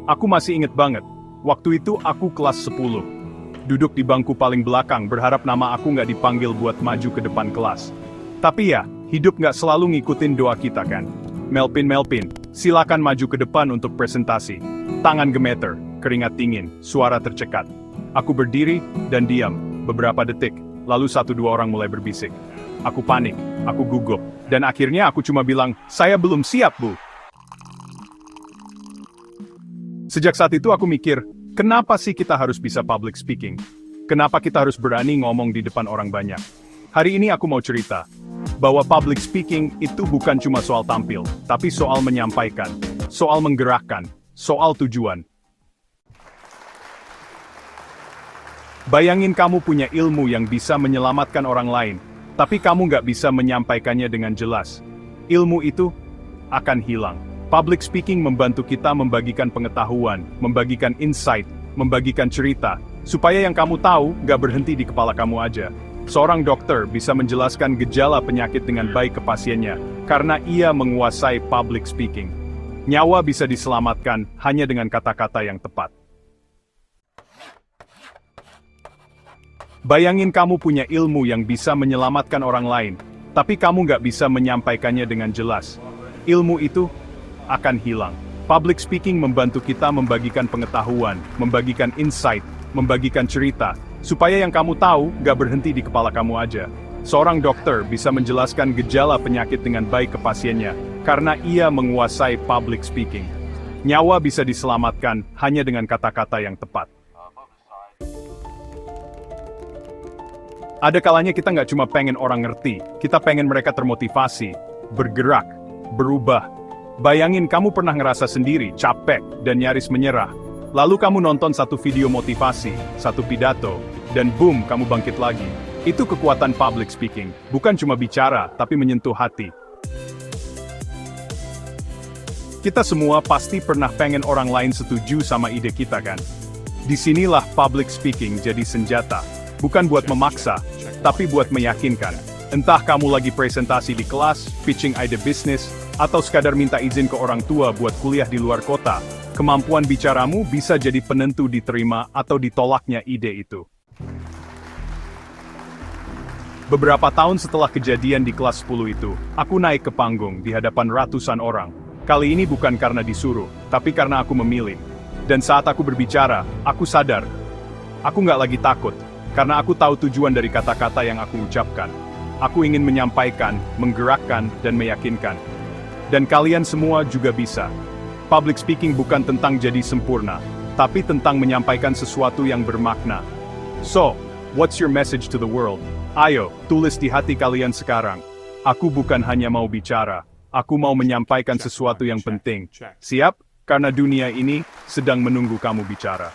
Aku masih inget banget, waktu itu aku kelas 10. Duduk di bangku paling belakang berharap nama aku nggak dipanggil buat maju ke depan kelas. Tapi ya, hidup nggak selalu ngikutin doa kita kan. Melpin, silakan maju ke depan untuk presentasi. Tangan gemeter, keringat dingin, suara tercekat. Aku berdiri dan diam, beberapa detik, lalu 1-2 orang mulai berbisik. Aku panik, aku gugup, dan akhirnya aku cuma bilang, saya belum siap, Bu. Sejak saat itu aku mikir, kenapa sih kita harus bisa public speaking? Kenapa kita harus berani ngomong di depan orang banyak? Hari ini aku mau cerita, bahwa public speaking itu bukan cuma soal tampil, tapi soal menyampaikan, soal menggerakkan, soal tujuan. Bayangin kamu punya ilmu yang bisa menyelamatkan orang lain, tapi kamu nggak bisa menyampaikannya dengan jelas. Ilmu itu akan hilang. Public speaking membantu kita membagikan pengetahuan, membagikan insight, membagikan cerita, supaya yang kamu tahu nggak berhenti di kepala kamu aja. Seorang dokter bisa menjelaskan gejala penyakit dengan baik ke pasiennya, karena ia menguasai public speaking. Nyawa bisa diselamatkan hanya dengan kata-kata yang tepat. Bayangin kamu punya ilmu yang bisa menyelamatkan orang lain, tapi kamu nggak bisa menyampaikannya dengan jelas. Ilmu itu akan hilang. Public speaking membantu kita membagikan pengetahuan, membagikan insight, membagikan cerita, supaya yang kamu tahu nggak berhenti di kepala kamu aja. Seorang dokter bisa menjelaskan gejala penyakit dengan baik ke pasiennya, karena ia menguasai public speaking. Nyawa bisa diselamatkan hanya dengan kata-kata yang tepat. Ada kalanya kita nggak cuma pengen orang ngerti, kita pengen mereka termotivasi, bergerak, berubah. Bayangin kamu pernah ngerasa sendiri, capek, dan nyaris menyerah. Lalu kamu nonton satu video motivasi, satu pidato, dan boom, kamu bangkit lagi. Itu kekuatan public speaking, bukan cuma bicara, tapi menyentuh hati. Kita semua pasti pernah pengen orang lain setuju sama ide kita kan? Disinilah public speaking jadi senjata. Bukan buat memaksa, tapi buat meyakinkan. Entah kamu lagi presentasi di kelas, pitching ide bisnis, atau sekadar minta izin ke orang tua buat kuliah di luar kota, kemampuan bicaramu bisa jadi penentu diterima atau ditolaknya ide itu. Beberapa tahun setelah kejadian di kelas 10 itu, aku naik ke panggung di hadapan ratusan orang. Kali ini bukan karena disuruh, tapi karena aku memilih. Dan saat aku berbicara, aku sadar, aku nggak lagi takut. Karena aku tahu tujuan dari kata-kata yang aku ucapkan. Aku ingin menyampaikan, menggerakkan, dan meyakinkan. Dan kalian semua juga bisa. Public speaking bukan tentang jadi sempurna, tapi tentang menyampaikan sesuatu yang bermakna. So, what's your message to the world? Ayo, tulis di hati kalian sekarang. Aku bukan hanya mau bicara, aku mau menyampaikan sesuatu yang penting. Siap? Karena dunia ini sedang menunggu kamu bicara.